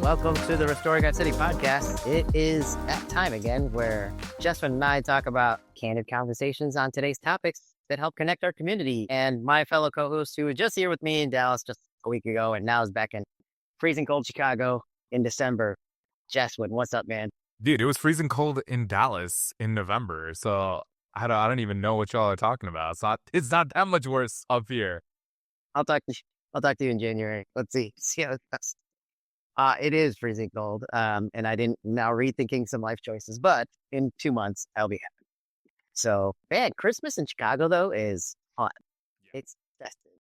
Welcome to the Restoring Our City podcast. It is that time again where Jessamine and I talk about candid conversations on today's topics that help connect our community. And my fellow co-host, who was just here with me in Dallas just a week ago and now is back in freezing cold Chicago in December. Jessamine, what's up, man? Dude, it was freezing cold in Dallas in November, so I don't even know what y'all are talking about. It's not that much worse up here. I'll talk to you in January. Let's see how it goes. It is freezing cold, and I didn't now rethinking some life choices, but in 2 months I'll be happy. So, man, Christmas in Chicago though is fun. It's festive.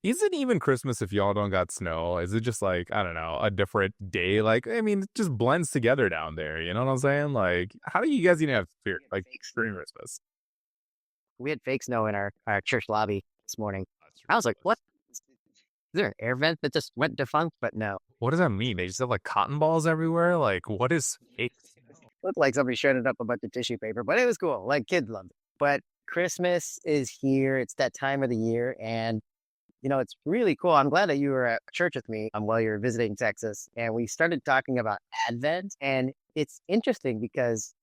Is it even Christmas if y'all don't got snow? Is it just like, I don't know, a different day? Like, I mean, it just blends together down there. You know what I'm saying? Like, how do you guys even have fear? Like, during Christmas? We had fake snow in our church lobby this morning. I was like, what? Is there an air vent that just went defunct? But no. What does that mean? They just have like cotton balls everywhere? Like, what is fake? Looked like somebody shredded up a bunch of tissue paper, but it was cool. Like, kids loved it. But Christmas is here. It's that time of the year. And, you know, it's really cool. I'm glad that you were at church with me while you were visiting Texas. And we started talking about Advent. And it's interesting because,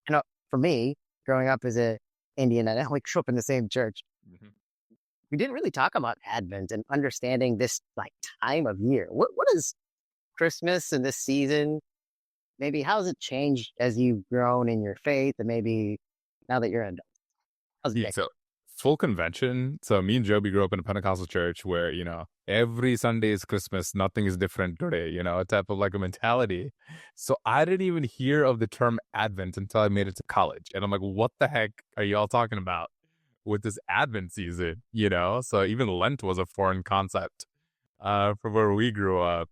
you know, for me, growing up as an Indian, and I only grew up in the same church, we didn't really talk about Advent and understanding this like time of year. What is Christmas and this season? Maybe how has it changed as you've grown in your faith, and maybe now that you're an adult? How's it Yeah, so full convention. So me and Joby grew up in a Pentecostal church where, you know, every Sunday is Christmas. Nothing is different today, you know, a type of like a mentality. So I didn't even hear of the term Advent until I made it to college. And I'm like, what the heck are y'all talking about with this Advent season, you know? So even Lent was a foreign concept for where we grew up.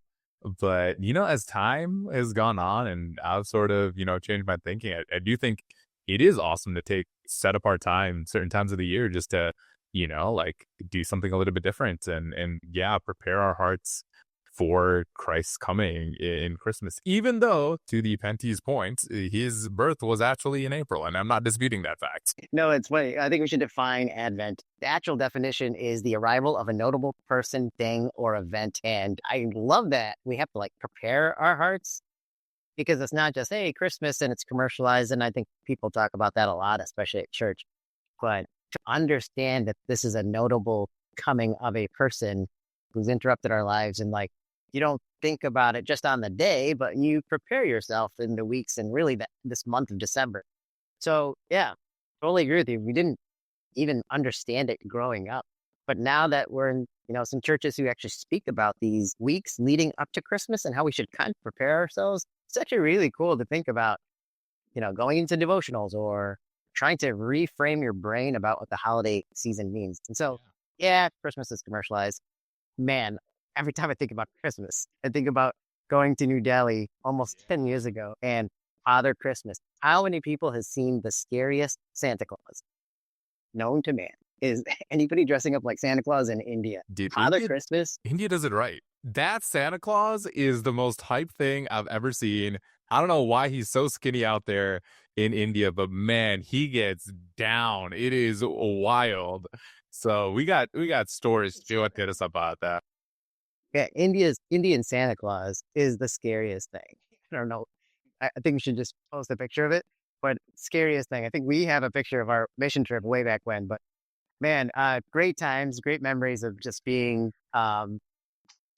But, you know, as time has gone on and I've sort of, you know, changed my thinking, I do think it is awesome to set apart time, certain times of the year just to, you know, like do something a little bit different and yeah, prepare our hearts for Christ's coming in Christmas, even though, to the Pente's point, his birth was actually in April, and I'm not disputing that fact. No, it's funny. I think we should define Advent. The actual definition is the arrival of a notable person, thing, or event. And I love that we have to like prepare our hearts because it's not just, hey, Christmas and it's commercialized. And I think people talk about that a lot, especially at church. But to understand that this is a notable coming of a person who's interrupted our lives, and like, you don't think about it just on the day, but you prepare yourself in the weeks and really this month of December. So yeah, totally agree with you. We didn't even understand it growing up, but now that we're in, you know, some churches who actually speak about these weeks leading up to Christmas and how we should kind of prepare ourselves, it's actually really cool to think about, you know, going into devotionals or trying to reframe your brain about what the holiday season means. And so, yeah, Christmas is commercialized. Man, every time I think about Christmas, I think about going to New Delhi almost 10 years ago and Father Christmas. How many people has seen the scariest Santa Claus known to man? Is anybody dressing up like Santa Claus in India? Dude, Father Christmas? India does it right. That Santa Claus is the most hype thing I've ever seen. I don't know why he's so skinny out there in India, but man, he gets down. It is wild. So we got stories to hit us up about that. Yeah, Indian Santa Claus is the scariest thing. I don't know. I think we should just post a picture of it. But scariest thing, I think we have a picture of our mission trip way back when. But man, great times, great memories of just being in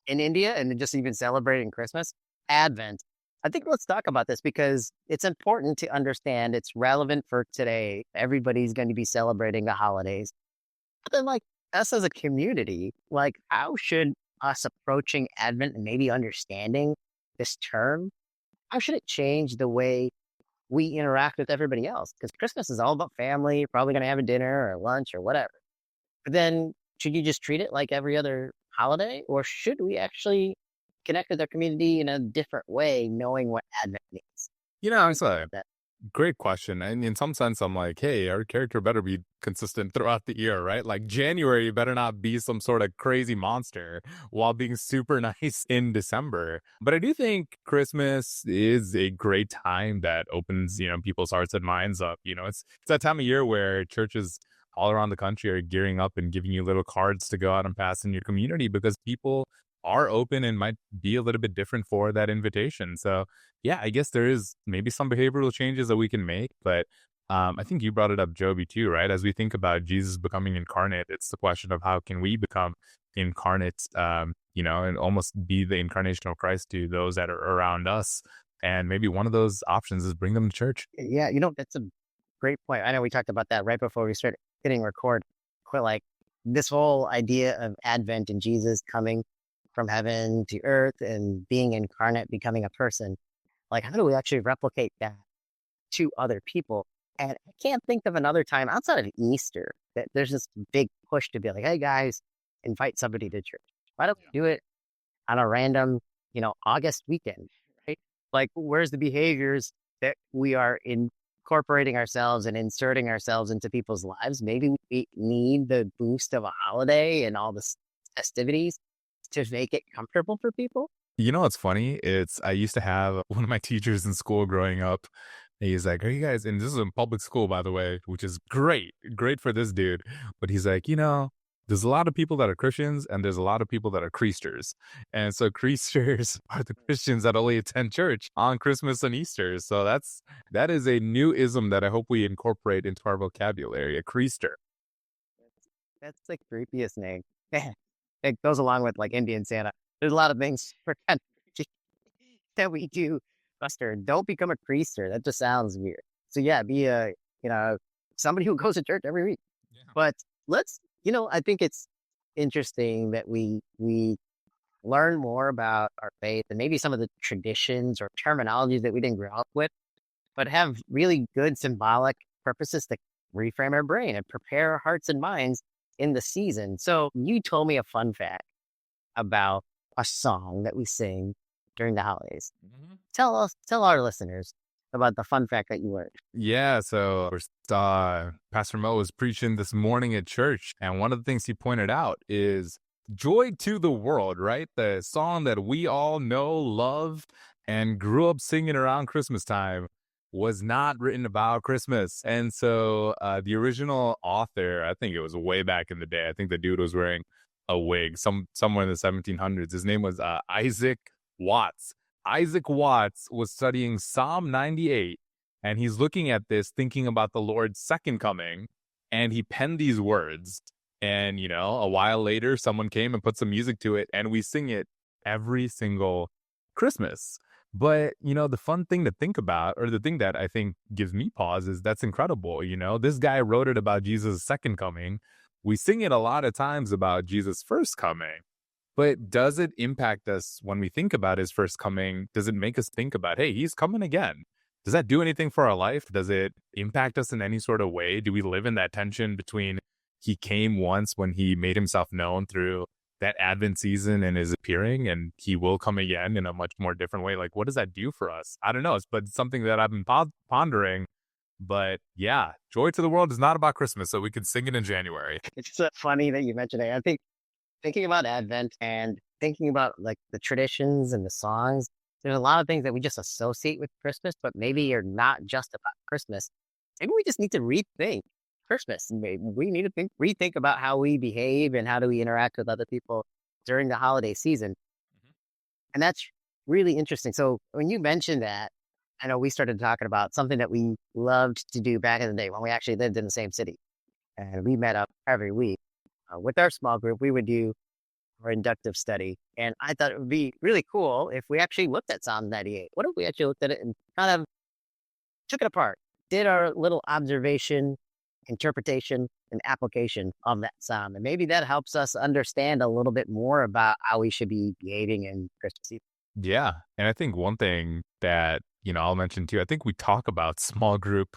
India and just even celebrating Christmas. Advent. I think let's talk about this because it's important to understand it's relevant for today. Everybody's going to be celebrating the holidays. But then like us as a community, like how should us approaching Advent and maybe understanding this term, how should it change the way we interact with everybody else? Because Christmas is all about family. You're probably going to have a dinner or lunch or whatever. But then should you just treat it like every other holiday? Or should we actually connect with our community in a different way, knowing what Advent means? You know, it's a great question. And in some sense, I'm like, hey, our character better be consistent throughout the year, right? Like January better not be some sort of crazy monster while being super nice in December. But I do think Christmas is a great time that opens, you know, people's hearts and minds up. You know, it's that time of year where churches all around the country are gearing up and giving you little cards to go out and pass in your community because people are open and might be a little bit different for that invitation. So, yeah, I guess there is maybe some behavioral changes that we can make, but I think you brought it up, Joby, too, right? As we think about Jesus becoming incarnate, it's the question of how can we become incarnate, and almost be the incarnation of Christ to those that are around us. And maybe one of those options is bring them to church. Yeah, that's a great point. I know we talked about that right before we started hitting record. But like this whole idea of Advent and Jesus coming from heaven to earth and being incarnate, becoming a person. Like, how do we actually replicate that to other people? And I can't think of another time outside of Easter that there's this big push to be like, hey guys, invite somebody to church. Why don't we do it on a random, August weekend, right? Like, where's the behaviors that we are incorporating ourselves and inserting ourselves into people's lives? Maybe we need the boost of a holiday and all the festivities to make it comfortable for people. You know what's funny? I used to have one of my teachers in school growing up. He's like, "Are you guys?" And this is in public school, by the way, which is great for this dude. But he's like, there's a lot of people that are Christians, and there's a lot of people that are creasters. And so creasters are the Christians that only attend church on Christmas and Easter. So that is a new ism that I hope we incorporate into our vocabulary. A creaster. That's the creepiest name. It goes along with like Indian Santa. There's a lot of things for kind of that we do. Buster, don't become a creaster. That just sounds weird. So yeah, be a somebody who goes to church every week. Yeah. But I think it's interesting that we learn more about our faith and maybe some of the traditions or terminologies that we didn't grow up with, but have really good symbolic purposes to reframe our brain and prepare our hearts and minds in the season. So you told me a fun fact about a song that we sing during the holidays. Mhm. Tell our listeners about the fun fact that you learned. Yeah, so Pastor Mo was preaching this morning at church, and one of the things he pointed out is "Joy to the World," right? The song that we all know, love, and grew up singing around Christmas time was not written about Christmas. And so the original author, I think it was way back in the day, I think the dude was wearing a wig somewhere in the 1700s. His name was Isaac Watts. Isaac Watts was studying Psalm 98, and he's looking at this, thinking about the Lord's second coming, and he penned these words. And, a while later, someone came and put some music to it, and we sing it every single Christmas. But, the fun thing to think about, or the thing that I think gives me pause, is that's incredible. This guy wrote it about Jesus' second coming. We sing it a lot of times about Jesus' first coming. But does it impact us when we think about his first coming? Does it make us think about, hey, he's coming again? Does that do anything for our life? Does it impact us in any sort of way? Do we live in that tension between he came once when he made himself known through that Advent season and is appearing, and he will come again in a much more different way? Like, what does that do for us? I don't know. But it's something that I've been pondering. But yeah, Joy to the World is not about Christmas, so we can sing it in January. It's so funny that you mentioned it. I think thinking about Advent and thinking about like the traditions and the songs, there's a lot of things that we just associate with Christmas, but maybe are not just about Christmas. Maybe we just need to rethink Christmas. Maybe we need to rethink about how we behave and how do we interact with other people during the holiday season. And that's really interesting. So when you mentioned that, I know we started talking about something that we loved to do back in the day when we actually lived in the same city. And we met up every week with our small group. We would do our inductive study. And I thought it would be really cool if we actually looked at Psalm 98. What if we actually looked at it and kind of took it apart, did our little observation, interpretation, and application of that Psalm? And maybe that helps us understand a little bit more about how we should be behaving in Christmas season. Yeah. And I think one thing that, I'll mention too, I think we talk about small group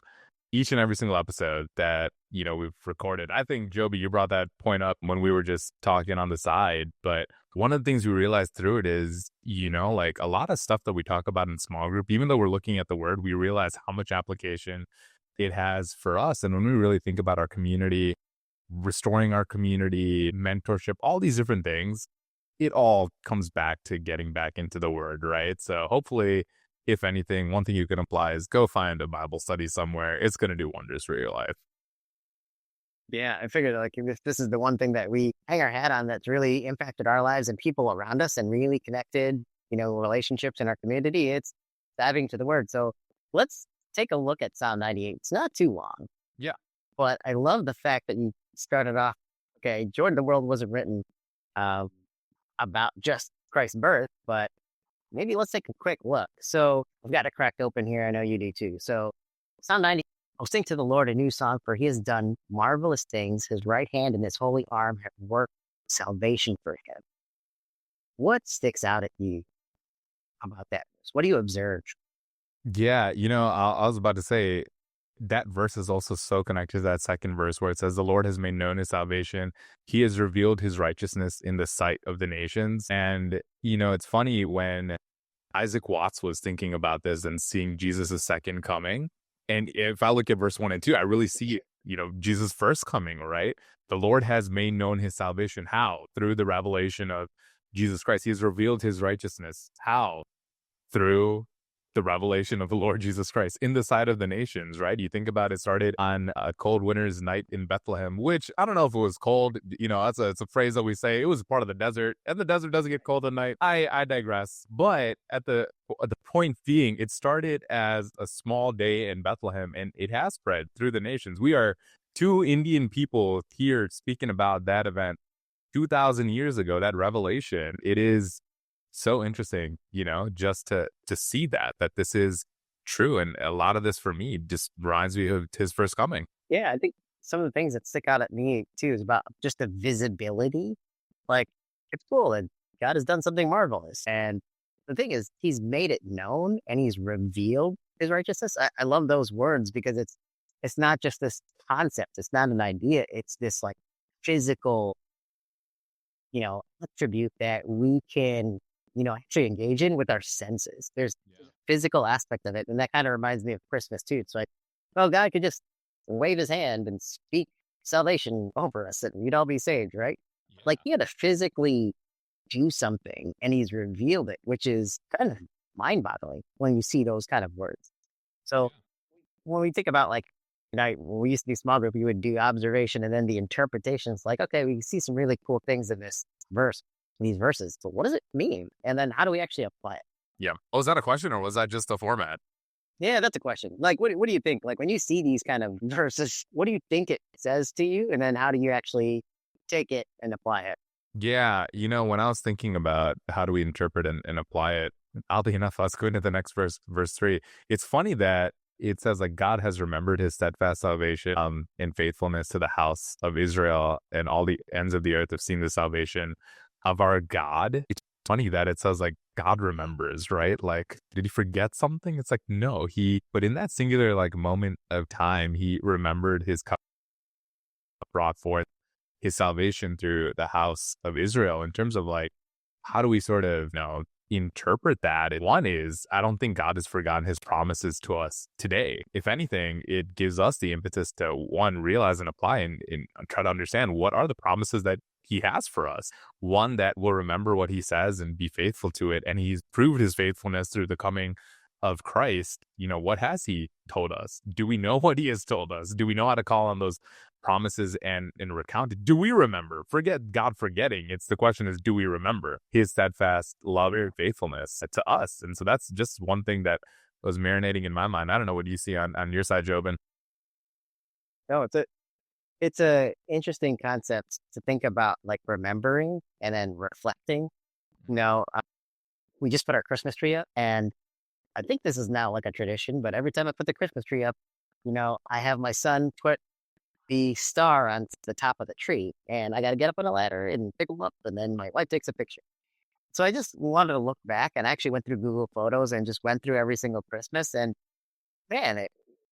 each and every single episode that, we've recorded. I think, Joby, you brought that point up when we were just talking on the side. But one of the things we realized through it is, like a lot of stuff that we talk about in small group, even though we're looking at the word, we realize how much application it has for us. And when we really think about our community, restoring our community, mentorship, all these different things, it all comes back to getting back into the word, right? So hopefully, if anything, one thing you can apply is go find a Bible study somewhere. It's going to do wonders for your life. Yeah, I figured like if this is the one thing that we hang our hat on that's really impacted our lives and people around us and really connected, relationships in our community, it's diving to the word. So let's take a look at Psalm 98. It's not too long, Yeah. but I love the fact that you started off, okay, Jordan, the world wasn't written um, about just Christ's birth, but maybe let's take a quick look. So I've got it cracked open here. I know you do too. So Psalm 90, oh, sing to the Lord a new song, for he has done marvelous things. His right hand and his holy arm have worked salvation for him. What sticks out at you about that verse? What do you observe? Yeah, I was about to say that verse is also so connected to that second verse where it says, "The Lord has made known his salvation. He has revealed his righteousness in the sight of the nations." And, it's funny when Isaac Watts was thinking about this and seeing Jesus' second coming. And if I look at verse 1 and 2, I really see, Jesus' first coming, right? The Lord has made known his salvation. How? Through the revelation of Jesus Christ. He has revealed his righteousness. How? Through the revelation of the Lord Jesus Christ in the sight of the nations, right? You think about it, started on a cold winter's night in Bethlehem, which I don't know if it was cold. It's a phrase that we say. It was part of the desert, and the desert doesn't get cold at night. I digress. But at the point being, it started as a small day in Bethlehem, and it has spread through the nations. We are two Indian people here speaking about that event 2,000 years ago, that revelation. It is so interesting, just to see that this is true. And a lot of this for me just reminds me of his first coming. Yeah, I think some of the things that stick out at me too is about just the visibility. Like, it's cool and God has done something marvelous. And the thing is, he's made it known and he's revealed his righteousness. I love those words because it's not just this concept, it's not an idea, it's this like physical, attribute that we can, actually engage in with our senses. There's Yeah. a physical aspect of it. And that kind of reminds me of Christmas too. It's like, well, God could just wave his hand and speak salvation over us and we'd all be saved, right? Like Yeah. he had to physically do something and he's revealed it, which is kind of mind boggling when you see those kind of words. So Yeah. when we think about like, when we used to be small group, we would do observation and then the interpretations like, okay, we see some really cool things in this verse, in these verses. But what does it mean? And then how do we actually apply it? Yeah. Oh, was that a question or was that just a format? Yeah, that's a question. Like, what do you think? Like when you see these kind of verses, what do you think it says to you? And then how do you actually take it and apply it? Yeah. When I was thinking about how do we interpret and apply it, oddly enough, I was going to the next verse 3. It's funny that it says like God has remembered his steadfast salvation and faithfulness to the house of Israel, and all the ends of the earth have seen the salvation of our God. It's funny that it says like God remembers, right? Like, did he forget something? It's like, no, but in that singular like moment of time, he remembered his covenant, brought forth his salvation through the house of Israel. In terms of like, how do we sort of, interpret that? One is, I don't think God has forgotten his promises to us today. If anything, it gives us the impetus to one, realize and apply and try to understand what are the promises that he has for us. One, that will remember what he says and be faithful to it. And he's proved his faithfulness through the coming of Christ. What has he told us? Do we know what he has told us? Do we know how to call on those promises and recount it? Do we remember? Forget God forgetting. It's the question is, do we remember his steadfast love and faithfulness to us? And so that's just one thing that was marinating in my mind. I don't know what you see on your side, Jobin. No, it's a interesting concept to think about, like remembering and then reflecting. We just put our Christmas tree up, and I think this is now like a tradition. But every time I put the Christmas tree up, I have my son put the star on the top of the tree, and I got to get up on a ladder and pick them up, and then my wife takes a picture. So I just wanted to look back, and I actually went through Google Photos and just went through every single Christmas, and man,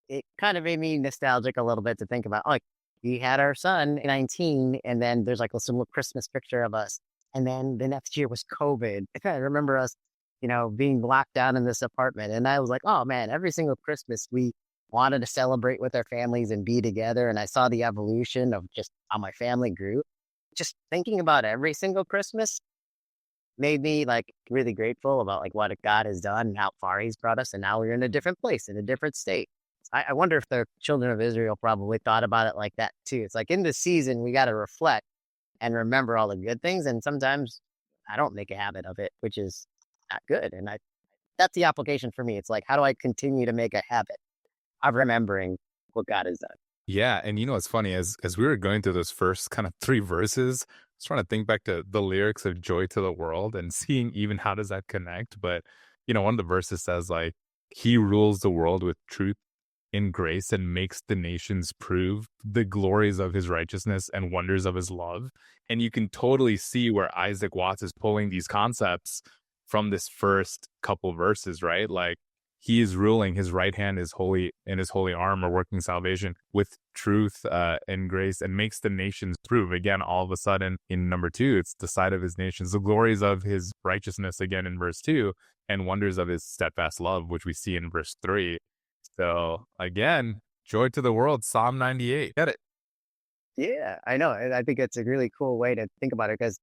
it kind of made me nostalgic a little bit to think about, like, we had our son in 19, and then there's like some little Christmas picture of us. And then the next year was COVID. I remember us, being locked down in this apartment. And I was like, oh man, every single Christmas we wanted to celebrate with our families and be together. And I saw the evolution of just how my family grew. Just thinking about every single Christmas made me like really grateful about like what God has done and how far he's brought us. And now we're in a different place, in a different state. I wonder if the children of Israel probably thought about it like that too. It's like in the season, we got to reflect and remember all the good things. And sometimes I don't make a habit of it, which is not good. And that's the application for me. It's like, how do I continue to make a habit of remembering what God has done? Yeah, and you know what's funny as we were going through those first kind of three verses, I was trying to think back to the lyrics of "Joy to the World" and seeing even how does that connect. But you know, one of the verses says like, "He rules the world with truth in grace and makes the nations prove the glories of his righteousness and wonders of his love." And you can totally see where Isaac Watts is pulling these concepts from this first couple verses, right? Like he is ruling, his right hand is holy, and his holy arm are working salvation with truth and grace, and makes the nations prove. Again, all of a sudden in number two, it's the side of his nations, the glories of his righteousness again in verse two, and wonders of his steadfast love, which we see in verse three. So again, joy to the world, Psalm 98. Get it? Yeah, I know. And I think it's a really cool way to think about it because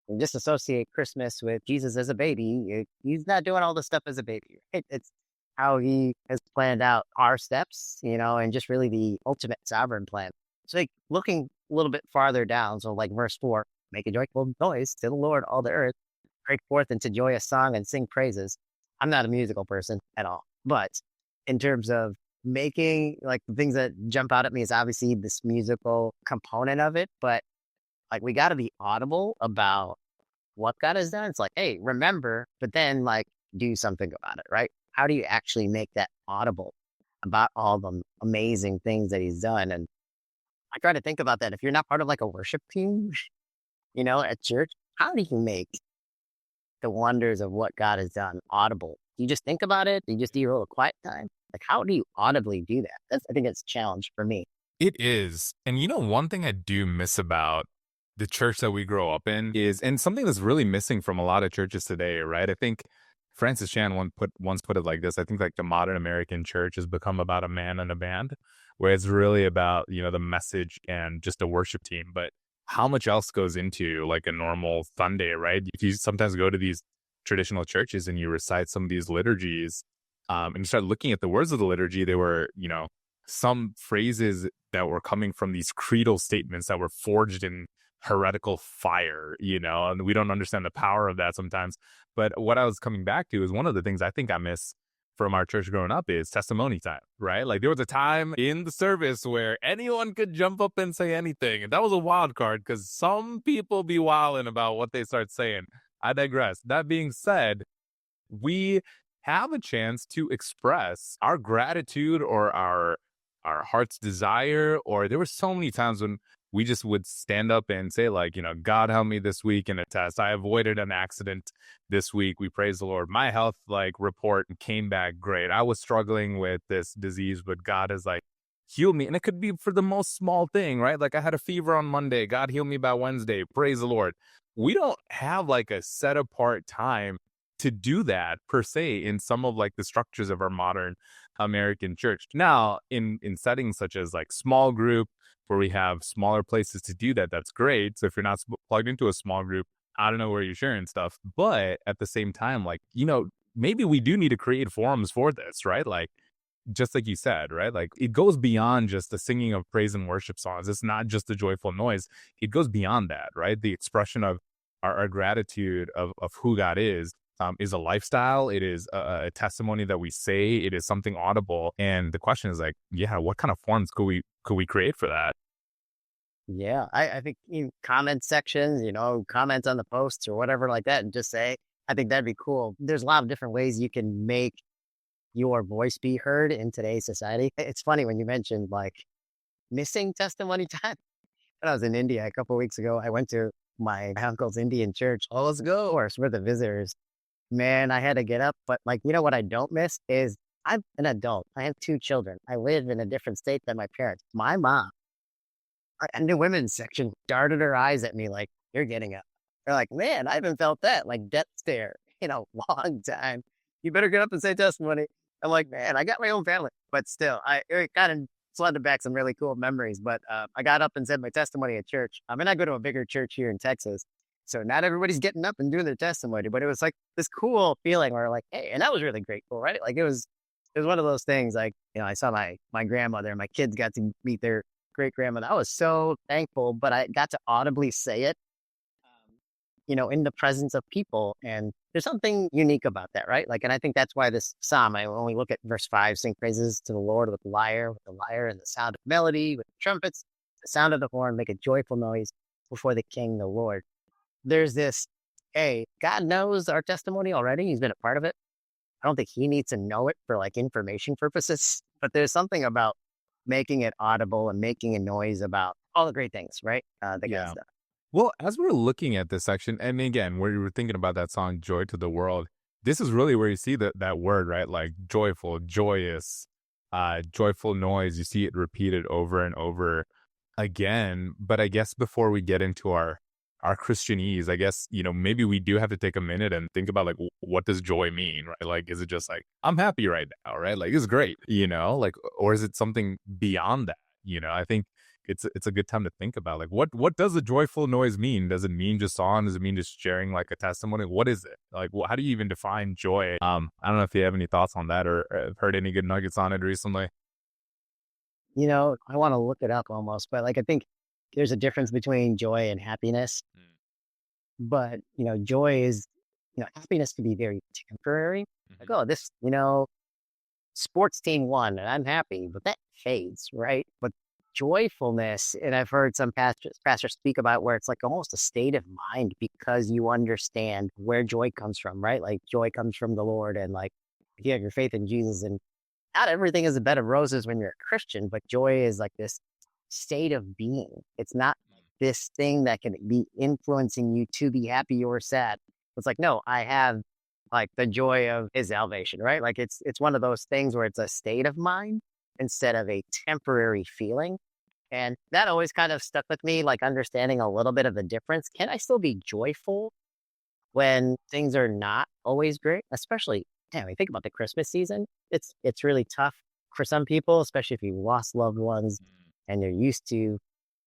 we just associate Christmas with Jesus as a baby. He's not doing all the stuff as a baby. Right? It's how he has planned out our steps, and just really the ultimate sovereign plan. So, like, looking a little bit farther down, so like verse 4, make a joyful noise to the Lord, all the earth, break forth into joyous song and sing praises. I'm not a musical person at all, but in terms of making like the things that jump out at me is obviously this musical component of it, but like we got to be audible about what God has done. It's like, hey, remember, but then like do something about it, right? How do you actually make that audible about all the amazing things that he's done? And I try to think about that. If you're not part of like a worship team, at church, how do you make the wonders of what God has done audible? Do you just think about it? Do you just do your little quiet time? Like, how do you audibly do that? I think it's a challenge for me. It is. And you know, one thing I do miss about the church that we grow up in is, and something that's really missing from a lot of churches today, right? I think Francis Chan once put it like this. I think like the modern American church has become about a man and a band, where it's really about, the message and just a worship team. But how much else goes into like a normal Sunday, right? If you sometimes go to these traditional churches and you recite some of these liturgies, and you start looking at the words of the liturgy, they were, some phrases that were coming from these creedal statements that were forged in heretical fire, and we don't understand the power of that sometimes. But what I was coming back to is one of the things I think I miss from our church growing up is testimony time, right? Like there was a time in the service where anyone could jump up and say anything. And that was a wild card because some people be wilding about what they start saying. I digress. That being said, we have a chance to express our gratitude or our heart's desire. Or there were so many times when we just would stand up and say like, God help me this week in a test. I avoided an accident this week. We praise the Lord. My health report came back great. I was struggling with this disease, but God has healed me. And it could be for the most small thing, right? Like I had a fever on Monday. God healed me by Wednesday. Praise the Lord. We don't have like a set apart time to do that per se in some of like the structures of our modern American church. Now, in settings such as like small group, where we have smaller places to do that, that's great. So if you're not plugged into a small group, I don't know where you're sharing stuff. But at the same time, maybe we do need to create forums for this, right? Like, just like you said, right? Like it goes beyond just the singing of praise and worship songs. It's not just a joyful noise. It goes beyond that, right? The expression of our gratitude of who God is a lifestyle. It is a testimony that we say. It is something audible. And the question is what kind of forms could we create for that? Yeah, I think comment sections, comments on the posts or whatever like that, and just say, I think that'd be cool. There's a lot of different ways you can make your voice be heard in today's society. It's funny when you mentioned like missing testimony time. When I was in India a couple of weeks ago, I went to my uncle's Indian church. Oh, let's go. Of course, we're the visitors. Man, I had to get up. But like, what I don't miss is I'm an adult. I have two children. I live in a different state than my parents. My mom, in the women's section, darted her eyes at me like, you're getting up. They're like, man, I haven't felt that like death stare in a long time. You better get up and say testimony. I'm like, man, I got my own family, but still, it kind of flooded back some really cool memories. But I got up and said my testimony at church. I mean, I go to a bigger church here in Texas, so not everybody's getting up and doing their testimony. But it was like this cool feeling where like, hey, and that was really grateful, right? Like it was it was one of those things like, I saw my grandmother and my kids got to meet their great grandmother. I was so thankful, but I got to audibly say it, in the presence of people. And there's something unique about that, right? Like, and I think that's why this psalm, when we look at verse 5, sing praises to the Lord with the lyre and the sound of melody, with the trumpets, the sound of the horn, make a joyful noise before the King, the Lord. There's this, hey, God knows our testimony already. He's been a part of it. I don't think he needs to know it for like information purposes, but there's something about making it audible and making a noise about all the great things, right? That God's Yeah. done. Well, as we're looking at this section, and again, where you were thinking about that song, Joy to the World, this is really where you see that word, right? Like joyful, joyous, joyful noise. You see it repeated over and over again. But I guess before we get into our Christianese, I guess, maybe we do have to take a minute and think about like what does joy mean, right? Like, is it just like I'm happy right now, right? Like it's great, like, or is it something beyond that? I think it's a good time to think about like what does a joyful noise mean? Does it mean just song? Does it mean just sharing like a testimony? What is it like? How do you even define joy? I don't know if you have any thoughts on that or have heard any good nuggets on it recently. I want to look it up almost, but like I think there's a difference between joy and happiness. But, joy is, happiness can be very temporary. Like, Mm-hmm. oh, this, sports team won and I'm happy, but that fades, right? But joyfulness, and I've heard some pastors speak about where it's like almost a state of mind because you understand where joy comes from, right? Like joy comes from the Lord, and like if you have your faith in Jesus, and not everything is a bed of roses when you're a Christian, but joy is like this state of being. It's not this thing that can be influencing you to be happy or sad. It's like, no, I have like the joy of his salvation, right? Like it's one of those things where it's a state of mind instead of a temporary feeling. And that always kind of stuck with me, like understanding a little bit of the difference. Can I still be joyful when things are not always great? Especially, damn, when you think about the Christmas season, it's really tough for some people, especially if you lost loved ones and you're used to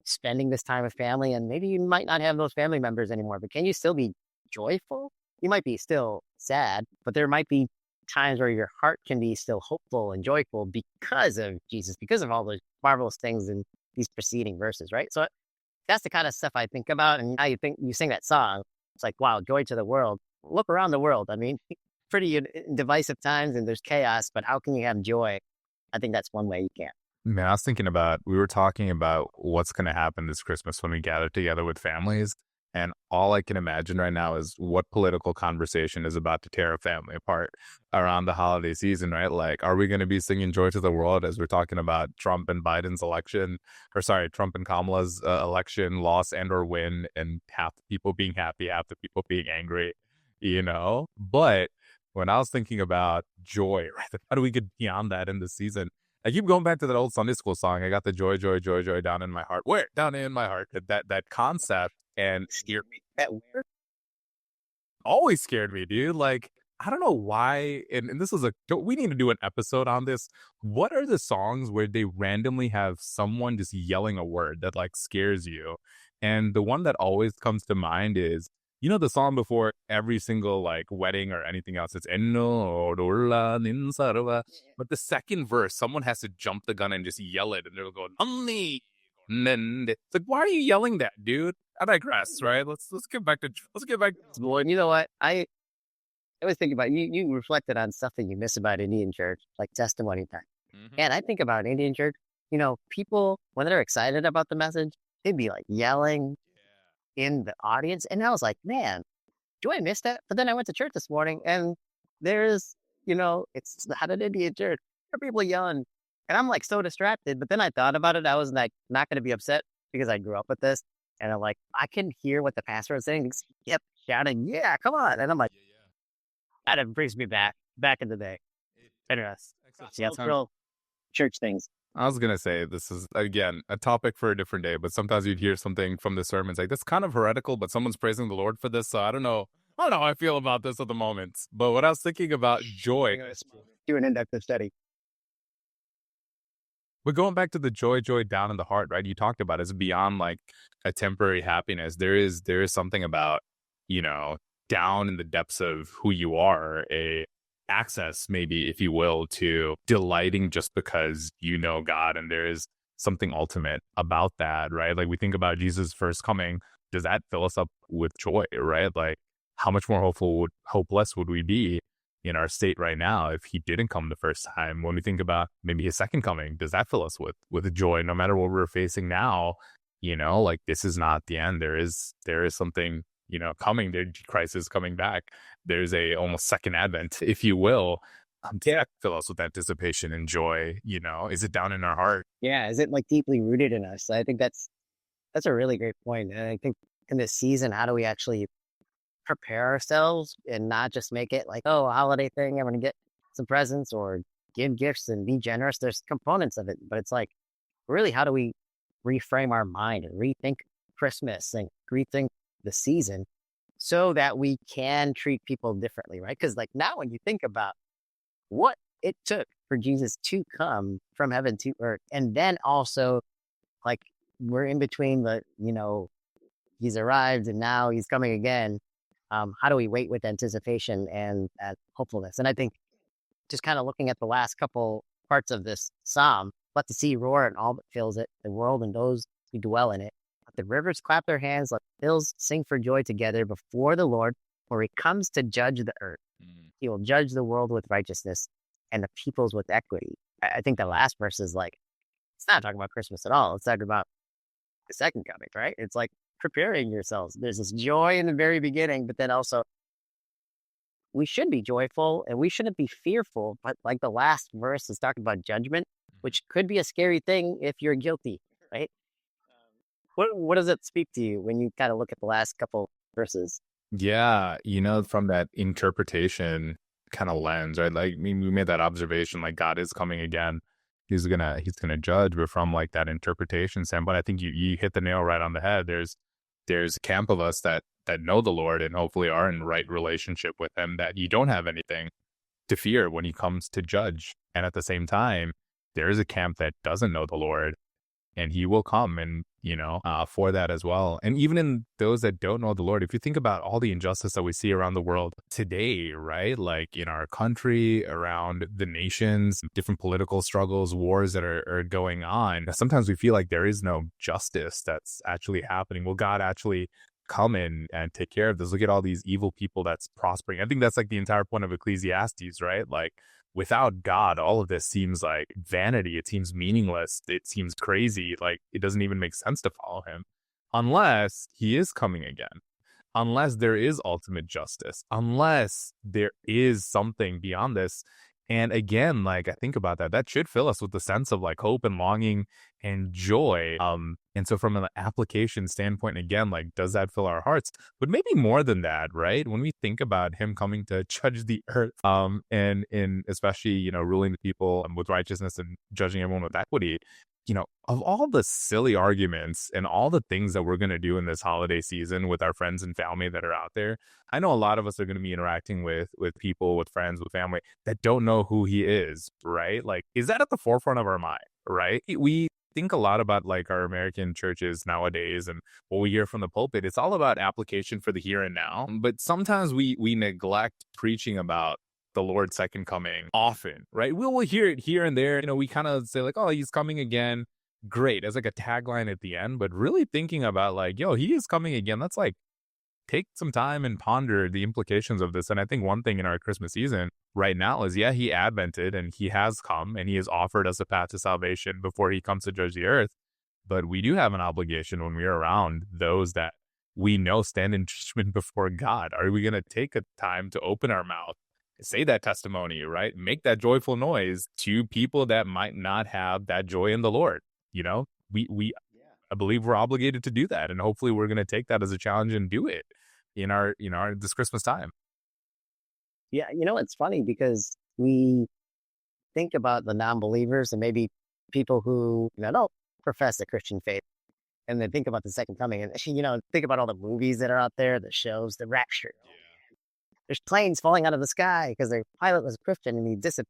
spending this time with family, and maybe you might not have those family members anymore, but can you still be joyful? You might be still sad, but there might be times where your heart can be still hopeful and joyful because of Jesus, because of all those marvelous things in these preceding verses, right? So that's the kind of stuff I think about. And now you sing that song, it's like, wow, joy to the world. Look around the world. I mean, pretty divisive times and there's chaos, but how can you have joy? I think that's one way you can. Man, I was thinking about, we were talking about what's going to happen this Christmas when we gather together with families. And all I can imagine right now is what political conversation is about to tear a family apart around the holiday season, right? Like, are we going to be singing Joy to the World as we're talking about Trump and Biden's election, or sorry, Trump and Kamala's election loss and or win, and half the people being happy, half the people being angry, But when I was thinking about joy, right, how do we get beyond that in the season? I keep going back to that old Sunday school song. I got the joy, joy, joy, joy down in my heart. Where? Down in my heart. That concept and Scare me. That weird. always scared me, dude. Like, I don't know why. And this is we need to do an episode on this. What are the songs where they randomly have someone just yelling a word that like scares you? And the one that always comes to mind is, the song before every single like wedding or anything else. It's Enno Odola Ninsarva. But the second verse, someone has to jump the gun and just yell it, and they'll go, Nani. And then it's like, why are you yelling that, dude? I digress, right? Let's get back to let's get back. Well, you know what? I was thinking about you reflected on stuff that you miss about Indian church, like testimony time. Mm-hmm. And I think about Indian church, people when they're excited about the message, they'd be like yelling in the audience. And I was like, man, do I miss that? But then I went to church this morning and there's, it's not an Indian church. There are people yelling. And I'm like so distracted. But then I thought about it. I was like not gonna be upset because I grew up with this. And I'm like, I can hear what the pastor was saying. He's yep, shouting, yeah, come on. And I'm like, that brings me back in the day. Interesting. Yeah, it's real church things. I was gonna say this is again a topic for a different day, but sometimes you'd hear something from the sermons like that's kind of heretical, but someone's praising the Lord for this. So I don't know. I don't know how I feel about this at the moment. But what I was thinking about joy, Do an inductive study. but going back to the joy, joy down in the heart, right? You talked about it's beyond like a temporary happiness. There is something about, you know, down in the depths of who you are, a access, maybe, if you will, to delighting just because you know God. And there is something ultimate about that, right? Like we think about Jesus' first coming. Does that fill us up with joy, right? Like how much more hopeless would we be in our state right now if he didn't come the first time? When we think about maybe his second coming, does that fill us with joy no matter what we're facing now? Like this is not the end. There is something, coming. There, Christ is coming back. There's a almost second advent, if you will. Does that fill us with anticipation and joy? Is it down in our heart? Yeah, is it like deeply rooted in us? I think that's a really great point. And I think in this season, how do we actually prepare ourselves and not just make it like, oh, a holiday thing, I'm gonna get some presents or give gifts and be generous. There's components of it, but it's like really how do we reframe our mind and rethink Christmas and rethink the season so that we can treat people differently, right? Because like now when you think about what it took for Jesus to come from heaven to earth, and then also like we're in between he's arrived and now he's coming again. How do we wait with anticipation and hopefulness? And I think just kind of looking at the last couple parts of this psalm, let the sea roar and all that fills it, the world and those who dwell in it. Let the rivers clap their hands, let the hills sing for joy together before the Lord, for he comes to judge the earth. He will judge the world with righteousness and the peoples with equity. I think the last verse is like, it's not talking about Christmas at all. It's talking about the second coming, right? It's like preparing yourselves. There's this joy in the very beginning, but then also we should be joyful and we shouldn't be fearful. But like the last verse is talking about judgment, which could be a scary thing if you're guilty, right? What does it speak to you when you kind of look at the last couple verses? Yeah, from that interpretation kind of lens, right? Like, I mean, we made that observation, like God is coming again. He's gonna judge, but from like that interpretation standpoint, I think you hit the nail right on the head. There's a camp of us that know the Lord and hopefully are in right relationship with him, that you don't have anything to fear when he comes to judge. And at the same time, there is a camp that doesn't know the Lord, and he will come and for that as well. And even in those that don't know the Lord, if you think about all the injustice that we see around the world today, right? Like in our country, around the nations, different political struggles, wars that are going on, sometimes we feel like there is no justice that's actually happening. Will God actually come in and take care of this? Look at all these evil people that's prospering. I think that's like the entire point of Ecclesiastes, right? Like without God, all of this seems like vanity. It seems meaningless. It seems crazy. Like it doesn't even make sense to follow him unless he is coming again, unless there is ultimate justice, unless there is something beyond this. And again, like I think about that should fill us with the sense of like hope and longing and joy. And so from an application standpoint, again, like does that fill our hearts? But maybe more than that, right? When we think about him coming to judge the earth, and in especially, ruling the people with righteousness and judging everyone with equity, of all the silly arguments and all the things that we're going to do in this holiday season with our friends and family that are out there, I know a lot of us are going to be interacting with people, with friends, with family that don't know who he is, right? Like, is that at the forefront of our mind, right? We think a lot about like our American churches nowadays and what we hear from the pulpit. It's all about application for the here and now. But sometimes we neglect preaching about the Lord's second coming often, right? We'll hear it here and there. We kind of say like, oh, he's coming again. Great. As like a tagline at the end, but really thinking about like, yo, he is coming again. That's like, take some time and ponder the implications of this. And I think one thing in our Christmas season right now is, yeah, he advented and he has come and he has offered us a path to salvation before he comes to judge the earth. But we do have an obligation when we're around those that we know stand in judgment before God. Are we going to take a time to open our mouth, say that testimony, right? Make that joyful noise to people that might not have that joy in the Lord. We I believe we're obligated to do that, and hopefully we're going to take that as a challenge and do it in our this Christmas time. Yeah, it's funny because we think about the non-believers and maybe people who don't profess the Christian faith, and then think about the second coming, and think about all the movies that are out there, the shows, the rapture. There's planes falling out of the sky because their pilot was a Christian and he disappeared.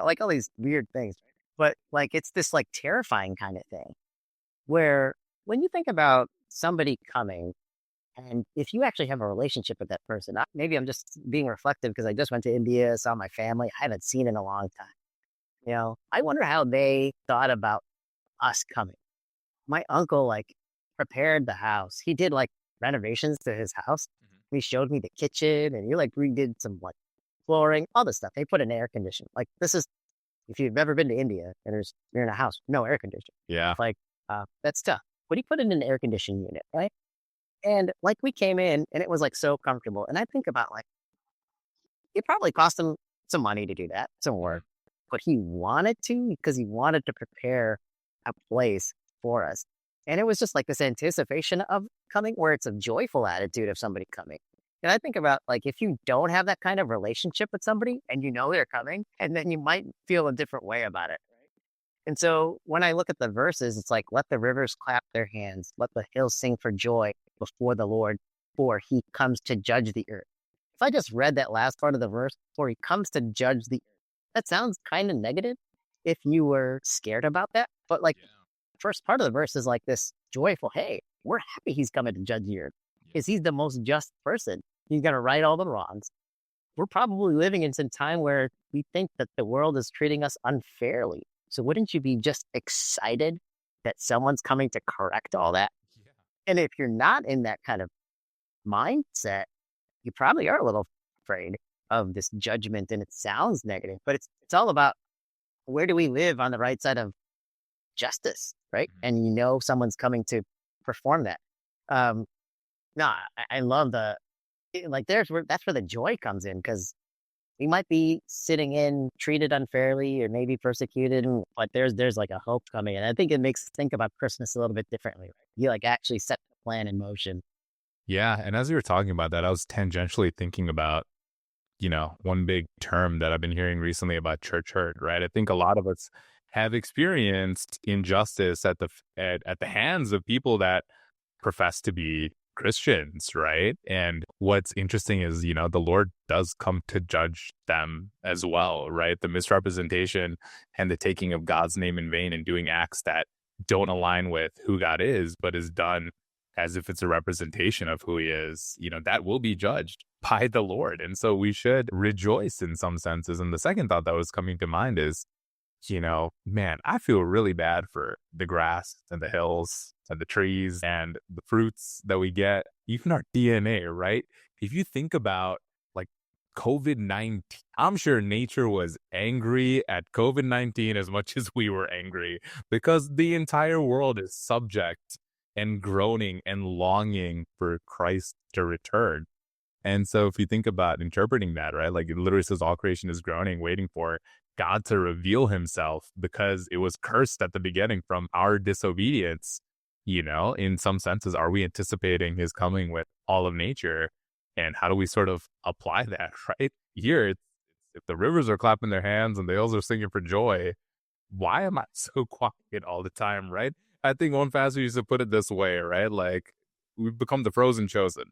Like all these weird things, but like it's this like terrifying kind of thing where when you think about somebody coming, And if you actually have a relationship with that person, maybe I'm just being reflective because I just went to India, saw my family, I haven't seen in a long time. I wonder how they thought about us coming. My uncle like prepared the house. He did like renovations to his house. Mhm. He showed me the kitchen and he like redid some like flooring, all this stuff. They put an air conditioner. Like this is if you've ever been to India and you're in a house, no air conditioner. Yeah. Like that's tough. But he put it in an air conditioning unit, right? And like we came in and it was like so comfortable. And I think about like it probably cost him some money to do that, some Mhm. work, but he wanted to because he wanted to prepare a place for us. And it was just like this anticipation of coming where it's a joyful attitude of somebody coming. And I think about like if you don't have that kind of relationship with somebody and you know they're coming, and then you might feel a different way about it. And so when I look at the verses, it's like, let the rivers clap their hands, let the hills sing for joy before the Lord, for he comes to judge the earth. If I just read that last part of the verse, for he comes to judge the earth, that sounds kind of negative if you were scared about that. But like Yeah. the first part of the verse is like this joyful, hey, we're happy he's coming to judge the earth Yeah. because he's the most just person. He's going to right all the wrongs. We're probably living in some time where we think that the world is treating us unfairly. So wouldn't you be just excited that someone's coming to correct all that? Yeah. And if you're not in that kind of mindset, you probably are a little afraid of this judgment and it sounds negative, but it's all about where do we live on the right side of justice, right? Mhm. And someone's coming to perform that. Um, no, I love like that's where the joy comes in because we might be sitting in treated unfairly or maybe persecuted, but there's like a hope coming. And I think it makes us think about Christmas a little bit differently, right? You like actually set the plan in motion. Yeah. And as you were talking about that, I was tangentially thinking about, one big term that I've been hearing recently about church hurt, right? I think a lot of us have experienced injustice at the hands of people that profess to be Christians, right? And what's interesting is, the Lord does come to judge them as well, right? The misrepresentation and the taking of God's name in vain and doing acts that don't align with who God is, but is done as if it's a representation of who he is, that will be judged by the Lord. And so we should rejoice in some senses. And the second thought that was coming to mind is, man, I feel really bad for the grass and the hills and the trees and the fruits that we get, even our DNA, right? If you think about like COVID-19, I'm sure nature was angry at COVID-19 as much as we were angry because the entire world is subject and groaning and longing for Christ to return. And so if you think about interpreting that, right, like it literally says all creation is groaning, waiting for God to reveal himself because it was cursed at the beginning from our disobedience. In some senses, are we anticipating his coming with all of nature? And how do we sort of apply that, right? Here, if the rivers are clapping their hands and the hills are singing for joy, why am I so quiet all the time, right? I think one pastor used to put it this way, right? Like we've become the frozen chosen.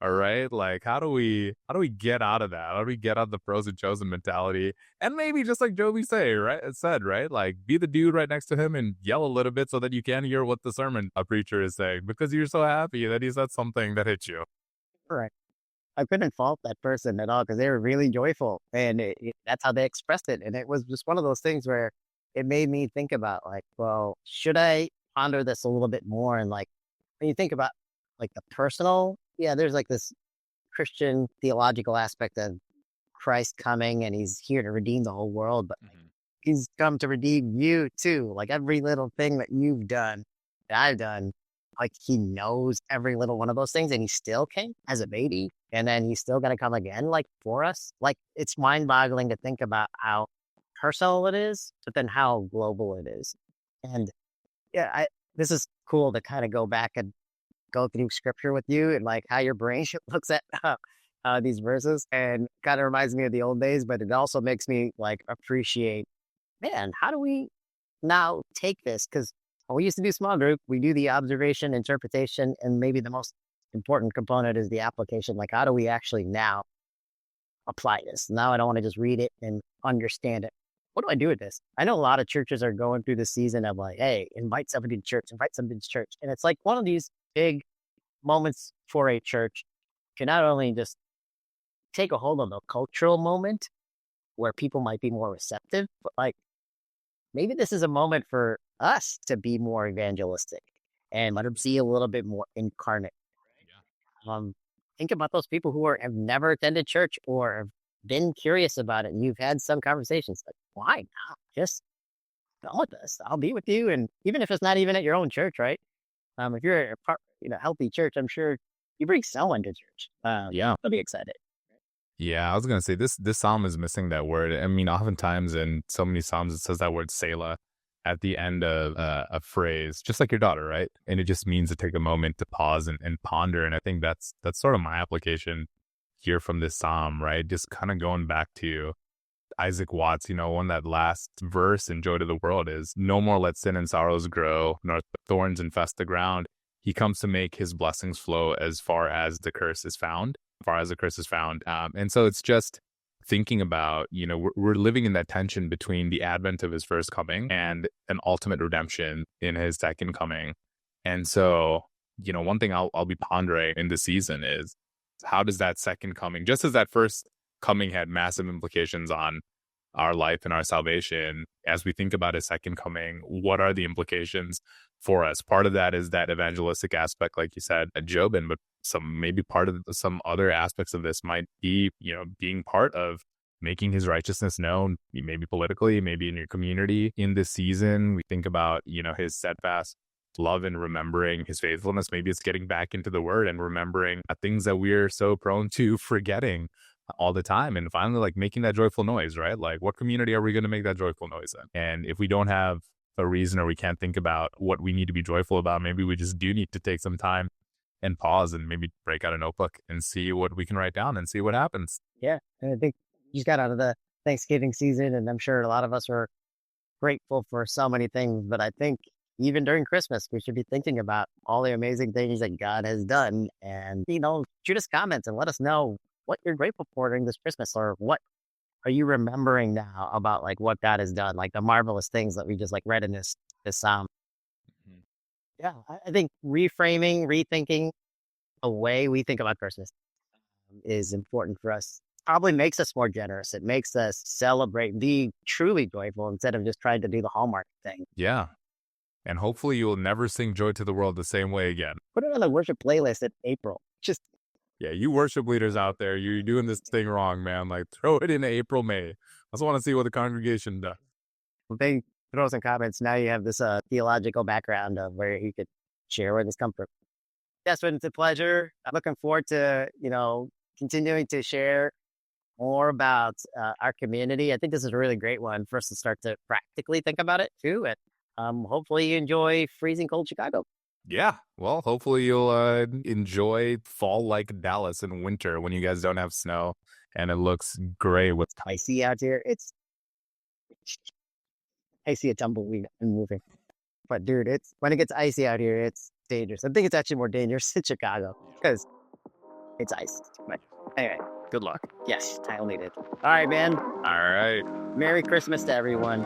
All right. Like how do we get out of that? How do we get out of the frozen chosen mentality? And maybe just like Joby said, right? Like be the dude right next to him and yell a little bit so that you can hear what the sermon a preacher is saying because you're so happy that he said something that hit you. Correct. I couldn't fault that person at all because they were really joyful and that's how they expressed it. And it was just one of those things where it made me think about like, well, should I ponder this a little bit more? And like, when you think about like the personal, yeah, there's like this Christian theological aspect of Christ coming and he's here to redeem the whole world, but like Mhm. he's come to redeem you too. Like every little thing that you've done, that I've done, like he knows every little one of those things and he still came as a baby and then he's still going to come again, like for us. Like it's mind boggling to think about how personal it is, but then how global it is. And yeah, this is cool to kind of go back and go through scripture with you and like how your brain looks at these verses and kind of reminds me of the old days, but it also makes me like appreciate, man, how do we now take this? Because when we used to do small group, we do the observation, interpretation, and maybe the most important component is the application. Like, how do we actually now apply this? Now I don't want to just read it and understand it. What do I do with this? I know a lot of churches are going through the season of like, hey, invite somebody to church, invite somebody to church. And it's like one of these big moments for a church can not only just take a hold of the cultural moment where people might be more receptive, but like maybe this is a moment for us to be more evangelistic and let them see a little bit more incarnate. Um, think about those people who have never attended church or have been curious about it, and you've had some conversations like, why not? Just go with us. I'll be with you. And even if it's not even at your own church, right? If you're a part, healthy church, I'm sure you bring someone to church. Yeah. They'll be excited. Yeah, I was gonna say this psalm is missing that word. I mean, oftentimes in so many psalms it says that word "selah" at the end of a phrase, just like your daughter, right? And it just means to take a moment to pause and ponder. And I think that's sort of my application here from this psalm, right? Just kind of going back to Isaac Watts, on that last verse in Joy to the World is no more let sin and sorrows grow, nor thorns infest the ground. He comes to make his blessings flow as far as the curse is found, far as the curse is found. And so it's just thinking about, we're living in that tension between the advent of his first coming and an ultimate redemption in his second coming. And so, one thing I'll be pondering in this season is how does that second coming, just as that first coming had massive implications on our life and our salvation, as we think about his second coming, what are the implications for us? Part of that is that evangelistic aspect, like you said, at Jobin, but some other aspects of this might be, being part of making his righteousness known, maybe politically, maybe in your community. In this season, we think about, his steadfast love and remembering his faithfulness. Maybe it's getting back into the word and remembering things that we're so prone to forgetting all the time, and finally like making that joyful noise, right? Like, what community are we going to make that joyful noise in? And if we don't have a reason, or we can't think about what we need to be joyful about, maybe we just do need to take some time and pause and maybe break out a notebook and see what we can write down and see what happens. Yeah. And I think you just got out of the Thanksgiving season, and I'm sure a lot of us are grateful for so many things, but I think even during Christmas, we should be thinking about all the amazing things that God has done. And, shoot us comments and let us know what you're grateful for during this Christmas, or what are you remembering now about like what God has done, like the marvelous things that we just like read in this psalm. Mhm. Yeah, I think reframing, rethinking the way we think about Christmas is important for us. Probably makes us more generous. It makes us celebrate, be truly joyful instead of just trying to do the Hallmark thing. Yeah. And hopefully you'll never sing Joy to the World the same way again. Put it on the worship playlist in April. Just Yeah, you worship leaders out there, you're doing this thing wrong, man. Like, throw it in April, May. I just want to see what the congregation does. they throw some comments. Now you have this theological background of where you could share where this comes from. Yes, but it's a pleasure. I'm looking forward to, continuing to share more about our community. I think this is a really great one for us to start to practically think about it too. And hopefully you enjoy freezing cold Chicago. Yeah, well, hopefully you'll enjoy fall like Dallas in winter when you guys don't have snow and it looks gray with Icy out here. I see a tumbleweed and moving. But dude, it's when it gets icy out here, it's dangerous. I think it's actually more dangerous in Chicago because it's ice. But anyway, good luck. Yes, I'll need it. All right, man. All right. Merry Christmas to everyone.